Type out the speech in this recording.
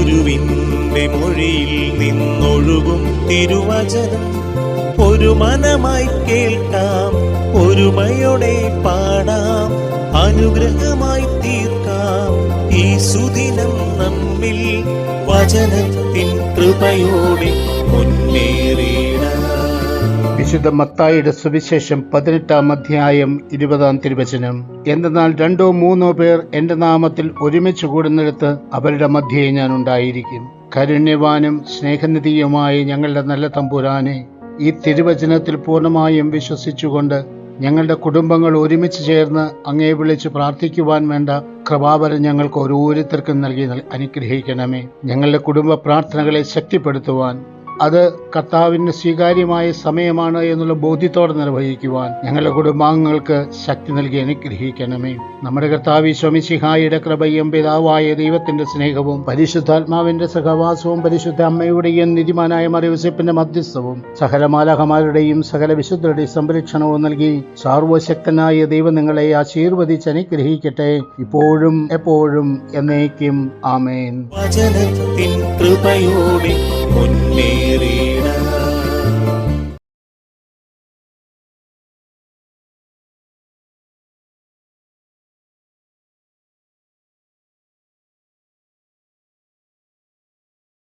ഗുരുവിൻ്റെ മൊഴിയിൽ നിന്നൊഴുകും തിരുവചനം ഒരു മനമായി കേൾക്കാം, ഒരുമയോടെ പാടാം, അനുഗ്രഹമായി തീർക്കാം ഈ സുദിനം നമ്മിൽ വചനത്തിൻ കൃപയോടെ മുന്നേറിയിടാം. വിശുദ്ധ മത്തായിയുടെ സുവിശേഷം 18-ാം അധ്യായം 20-ാം തിരുവചനം. എന്തെന്നാൽ 2-3 പേർ എന്റെ നാമത്തിൽ ഒരുമിച്ച് കൂടുന്നിടത്ത് അവരുടെ മധ്യേ ഞാൻ ഉണ്ടായിരിക്കും. കാരുണ്യവാനും സ്നേഹനിധിയുമായ ഞങ്ങളുടെ നല്ല തമ്പുരാനെ, ഈ തിരുവചനത്തിൽ പൂർണ്ണമായും വിശ്വസിച്ചുകൊണ്ട് ഞങ്ങളുടെ കുടുംബങ്ങൾ ഒരുമിച്ച് ചേർന്ന് അങ്ങേ വിളിച്ച് പ്രാർത്ഥിക്കുവാൻ വേണ്ട കൃപാവരം ഞങ്ങൾക്ക് ഓരോരുത്തർക്കും നൽകി അനുഗ്രഹിക്കണമേ. ഞങ്ങളുടെ കുടുംബ പ്രാർത്ഥനകളെ ശക്തിപ്പെടുത്തുവാൻ, അത് കർത്താവിന് സ്വീകാര്യമായ സമയമാണ് എന്നുള്ള ബോധ്യത്തോടെ നിർവഹിക്കുവാൻ ഞങ്ങളുടെ കുടുംബാംഗങ്ങൾക്ക് ശക്തി നൽകി അനുഗ്രഹിക്കണമേ. നമ്മുടെ കർത്താവ് ഈശോ മിശിഹായുടെ കൃപയും പിതാവായ ദൈവത്തിന്റെ സ്നേഹവും പരിശുദ്ധാത്മാവിന്റെ സഹവാസവും പരിശുദ്ധ അമ്മയുടെയും നീതിമാനായ മറിയൂസേപ്പിന്റെ മധ്യസ്ഥവും സകല മാലാഖമാരുടെയും സകല വിശുദ്ധരുടെയും സംരക്ഷണവും നൽകി സർവശക്തനായ ദൈവം നിങ്ങളെ ആശീർവദിച്ച് അനുഗ്രഹിക്കട്ടെ, ഇപ്പോഴും എപ്പോഴും എന്നേക്കും. ആമേൻ. വചനത്തിൻ കൃപയോടെ മുന്നേറി